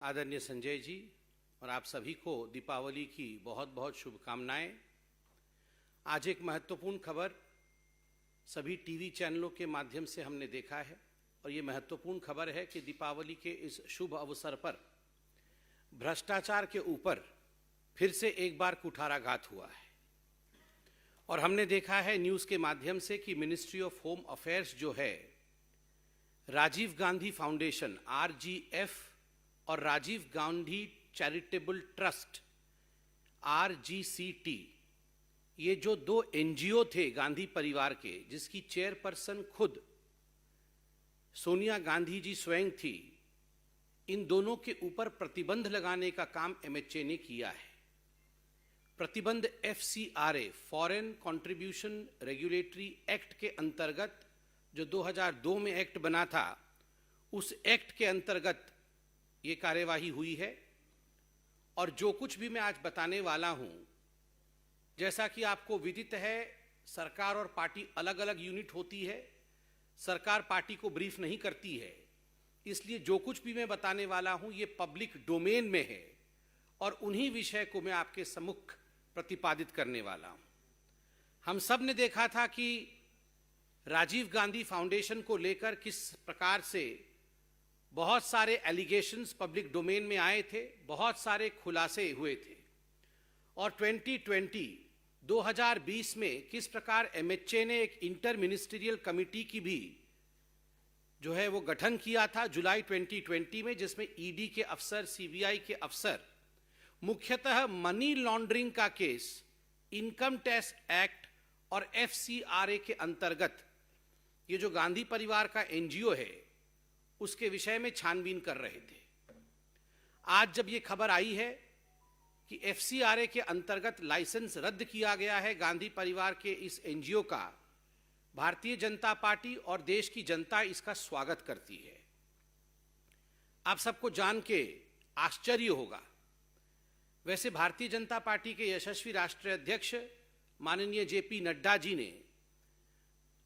आदरणीय संजय जी और आप सभी को दीपावली की बहुत बहुत शुभकामनाएं। आज एक महत्वपूर्ण खबर सभी टीवी चैनलों के माध्यम से हमने देखा है और ये महत्वपूर्ण खबर है कि दीपावली के इस शुभ अवसर पर भ्रष्टाचार के ऊपर फिर से एक बार कुठाराघात हुआ है। और हमने देखा है न्यूज़ के माध्यम से कि मिनिस्ट्री ऑफ होम अफेयर्स जो है, राजीव गांधी फाउंडेशन RGF और Rajiv Gandhi charitable trust RGCT, ये जो दो NGO थे गांधी परिवार के, जिसकी चेयरपर्सन खुद सोनिया गांधी जी स्वयं थी, इन दोनों के ऊपर प्रतिबंध लगाने का काम MHA ने किया है। प्रतिबंध FCRA foreign contribution regulatory act के अंतर्गत, जो 2002 में एक्ट बना था, उस एक्ट के अंतर्गत ये कार्यवाही हुई है। और जो कुछ भी मैं आज बताने वाला हूं, जैसा कि आपको विदित है, सरकार और पार्टी अलग अलग यूनिट होती है, सरकार पार्टी को ब्रीफ नहीं करती है, इसलिए जो कुछ भी मैं बताने वाला हूं ये पब्लिक डोमेन में है और उन्हीं विषय को मैं आपके सम्मुख प्रतिपादित करने वाला हूं। हम सब ने देखा था कि राजीव गांधी फाउंडेशन को लेकर किस प्रकार से बहुत सारे एलिगेशंस पब्लिक डोमेन में आए थे, बहुत सारे खुलासे हुए थे। और 2020 में किस प्रकार MHA ने एक इंटर मिनिस्ट्रियल कमिटी की भी जो है वो गठन किया था जुलाई 2020 में, जिसमें ED के अफसर, CBI के अफसर मुख्यतः मनी लॉन्ड्रिंग का केस इनकम टैक्स एक्ट और FCRA के अंतर्गत ये जो गांधी परिवार का NGO है उसके विषय में छानबीन कर रहे थे। आज जब ये खबर आई है कि FCRA के अंतर्गत लाइसेंस रद्द किया गया है गांधी परिवार के इस NGO का, भारतीय जनता पार्टी और देश की जनता इसका स्वागत करती है। आप सबको जान के आश्चर्य होगा, वैसे भारतीय जनता पार्टी के यशस्वी राष्ट्रीय अध्यक्ष माननीय JP नड्डा जी ने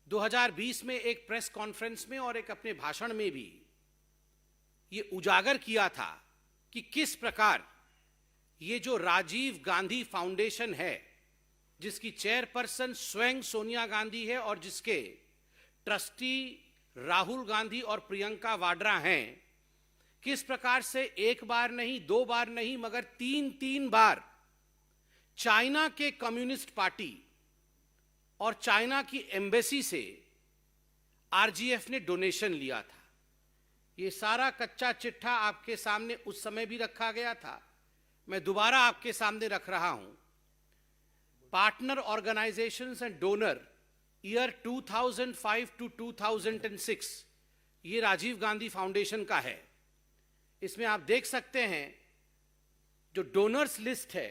2020 में एक प्रेस कॉन्फ्रेंस में और एक अपने भाषण में भी ये उजागर किया था कि किस प्रकार ये जो राजीव गांधी फाउंडेशन है, जिसकी चेयरपर्सन स्वयं सोनिया गांधी है और जिसके ट्रस्टी राहुल गांधी और प्रियंका वाड्रा हैं, किस प्रकार से एक बार नहीं, दो बार नहीं, मगर तीन बार चाइना के कम्युनिस्ट पार्टी और चाइना की एम्बेसी से RGF ने डोनेशन लिया था। ये सारा कच्चा चिट्ठा आपके सामने उस समय भी रखा गया था, मैं दोबारा आपके सामने रख रहा हूं। Partner organizations and donor year 2005 to 2006 ये राजीव गांधी फाउंडेशन का है। इसमें आप देख सकते हैं जो डोनर्स लिस्ट है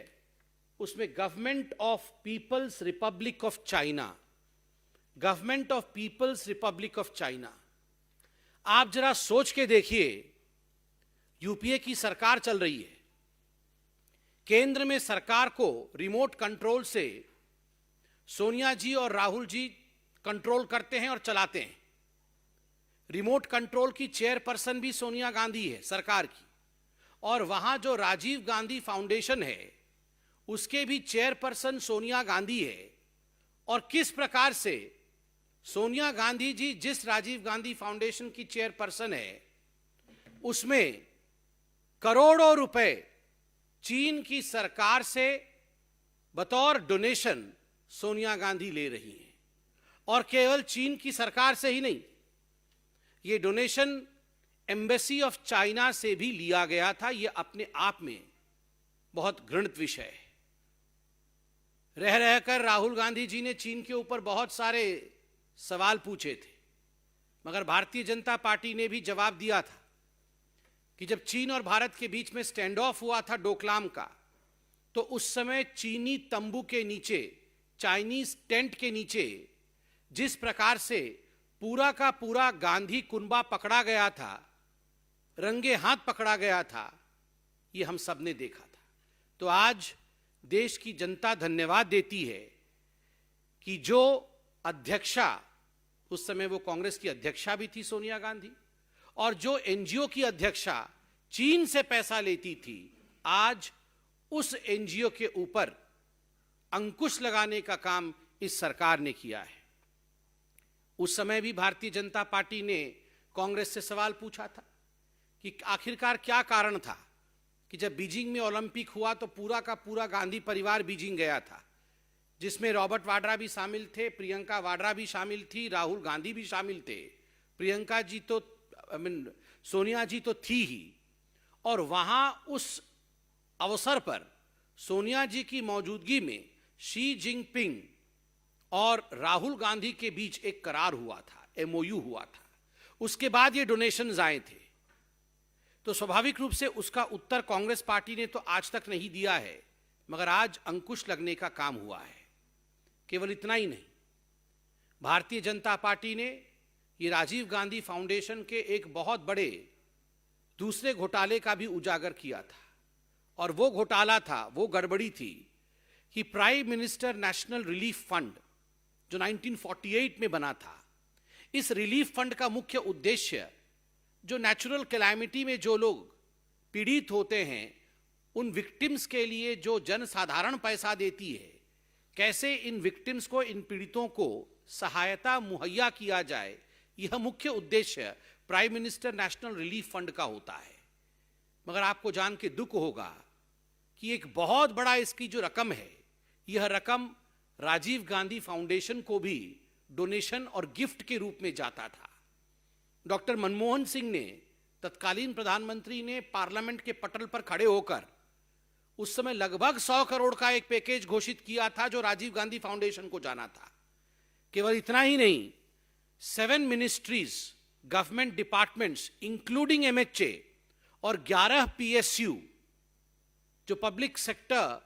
उसमें government of People's Republic of China, government of People's Republic of China. आप जरा सोच के देखिए, UPA की सरकार चल रही है, केंद्र में सरकार को रिमोट कंट्रोल से सोनिया जी और राहुल जी कंट्रोल करते हैं और चलाते हैं। रिमोट कंट्रोल की चेयरपर्सन भी सोनिया गांधी है सरकार की, और वहां जो राजीव गांधी फाउंडेशन है उसके भी चेयरपर्सन सोनिया गांधी है। और किस प्रकार से सोनिया गांधी जी जिस राजीव गांधी फाउंडेशन की चेयरपर्सन है उसमें करोड़ों रुपए चीन की सरकार से बतौर डोनेशन सोनिया गांधी ले रही हैं। और केवल चीन की सरकार से ही नहीं, ये डोनेशन एम्बेसी ऑफ चाइना से भी लिया गया था। ये अपने आप में बहुत घृणित विषय है। रह रहकर राहुल गांधी जी ने चीन के ऊपर बहुत सारे सवाल पूछे थे, मगर भारतीय जनता पार्टी ने भी जवाब दिया था कि जब चीन और भारत के बीच में स्टैंड ऑफ हुआ था डोकलाम का, तो उस समय चीनी तंबू के नीचे, चाइनीज टेंट के नीचे जिस प्रकार से पूरा का पूरा गांधी कुनबा पकड़ा गया था, रंगे हाथ पकड़ा गया था, ये हम सब ने देखा था। तो आज देश की जनता धन्यवाद देती है कि जो अध्यक्षा, उस समय वो कांग्रेस की अध्यक्षा भी थी सोनिया गांधी, और जो NGO की अध्यक्षा चीन से पैसा लेती थी, आज उस एनजीओ के ऊपर अंकुश लगाने का काम इस सरकार ने किया है। उस समय भी भारतीय जनता पार्टी ने कांग्रेस से सवाल पूछा था कि आखिरकार क्या कारण था कि जब बीजिंग में ओलंपिक हुआ तो पूरा का पूरा गांधी परिवार बीजिंग गया था, जिसमें रॉबर्ट वाड्रा भी शामिल थे, प्रियंका वाड्रा भी शामिल थी, राहुल गांधी भी शामिल थे, प्रियंका जी तो सोनिया जी तो थी ही। और वहां उस अवसर पर सोनिया जी की मौजूदगी में शी जिनपिंग और राहुल गांधी के बीच एक करार हुआ था, एमओयू हुआ था। उसके बाद ये डोनेशंस आए थे, तो स्वाभाविक रूप से उसका उत्तर कांग्रेस पार्टी ने तो आज तक नहीं दिया है, मगर आज अंकुश लगने का काम हुआ है। केवल इतना ही नहीं, भारतीय जनता पार्टी ने ये राजीव गांधी फाउंडेशन के एक बहुत बड़े दूसरे घोटाले का भी उजागर किया था, और वो घोटाला था, वो गड़बड़ी थी कि prime minister national relief fund जो 1948 में बना था, इस रिलीफ फंड का मुख्य उद्देश्य जो नेचुरल कैलामिटी में जो लोग पीड़ित होते हैं, उन विक्टिम्स के लिए जो जनसाधारण पैसा देती है, कैसे इन विक्टिम्स को, इन पीड़ितों को सहायता मुहैया किया जाए, यह मुख्य उद्देश्य prime minister national relief fund का होता है। मगर आपको जान के दुख होगा कि एक बहुत बड़ा इसकी जो रकम है, यह रकम राजीव गांधी फाउंडेशन को भी डोनेशन और गिफ्ट के रूप में जाता था। डॉक्टर मनमोहन सिंह ने, तत्कालीन प्रधानमंत्री ने पार्लियामेंट के पटल पर खड़े होकर उस समय लगभग 100 करोड़ का एक पैकेज घोषित किया था जो राजीव गांधी फाउंडेशन को जाना था। केवल इतना ही नहीं, 7 ministries, government departments including MHA और 11 पीएसयू जो पब्लिक सेक्टर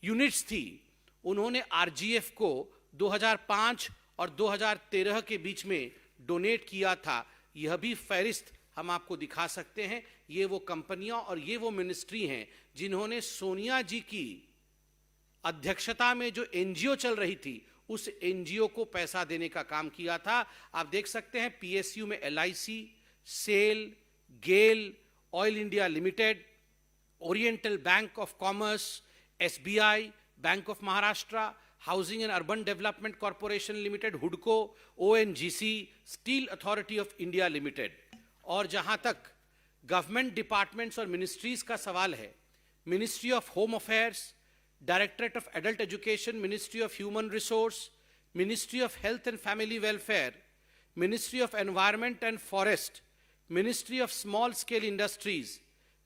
यूनिट्स थी, उन्होंने आरजीएफ को 2005 और 2013 के बीच में डोनेट किया था। यह भी फहरिस्त हम आपको दिखा सकते हैं। ये वो कंपनियां और ये वो मिनिस्ट्री हैं जिन्होंने सोनिया जी की अध्यक्षता में जो एनजीओ चल रही थी, उस एनजीओ को पैसा देने का काम किया था। आप देख सकते हैं पीएसयू में LIC, SAIL, GAIL, Oil India Limited, Oriental Bank of Commerce, SBI, Bank of Maharashtra, housing and urban development corporation limited, हुडको, ONGC, Steel Authority of India Limited. और जहां तक गवर्नमेंट डिपार्टमेंट्स और मिनिस्ट्रीज का सवाल है, ministry of home affairs, directorate of adult education, ministry of human resource, ministry of health and family welfare, ministry of environment and forest, ministry of small scale industries,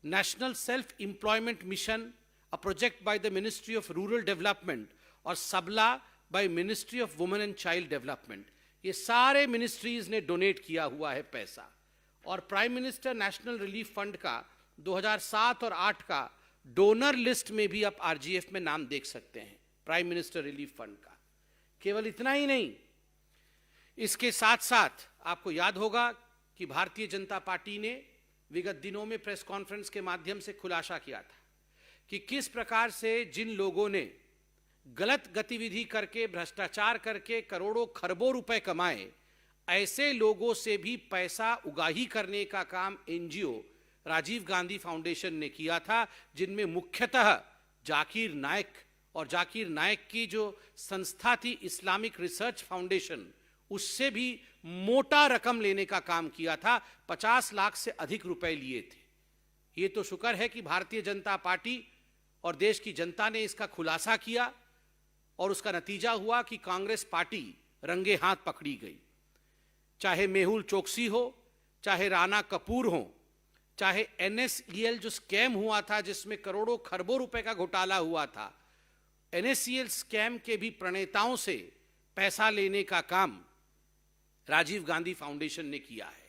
national self employment mission, a project by the Ministry of Rural Development, और सबला by Ministry of Women and Child Development, ये सारे ministries ने donate किया हुआ है पैसा। और prime minister national relief fund का 2007 और 8 का डोनर लिस्ट में भी आप आरजीएफ में नाम देख सकते हैं, प्राइम मिनिस्टर रिलीफ फंड का। केवल इतना ही नहीं, इसके साथ साथ आपको याद होगा कि भारतीय जनता पार्टी ने विगत दिनों में प्रेस कॉन्फ्रेंस के माध्यम से खुलासा किया था कि किस प्रकार से जिन लोगों ने गलत गतिविधि करके, भ्रष्टाचार करके करोड़ों खरबों रुपए कमाए, ऐसे लोगों से भी पैसा उगाही करने का काम एनजीओ राजीव गांधी फाउंडेशन ने किया था, जिनमें मुख्यतः जाकिर नायक और जाकिर नायक की जो संस्था थी इस्लामिक रिसर्च फाउंडेशन, उससे भी मोटा रकम लेने का काम किया था। 50 लाख से अधिक रुपए लिए थे। ये तो शुक्र है कि भारतीय जनता पार्टी और देश की जनता ने इसका खुलासा किया, और उसका नतीजा हुआ कि कांग्रेस पार्टी रंगे हाथ पकड़ी गई। चाहे मेहुल चोकसी हो, चाहे राणा कपूर हो, चाहे एनएसईएल जो स्कैम हुआ था जिसमें करोड़ों खरबों रुपए का घोटाला हुआ था, एनएसईएल स्कैम के भी प्रणेताओं से पैसा लेने का काम राजीव गांधी फाउंडेशन ने किया है।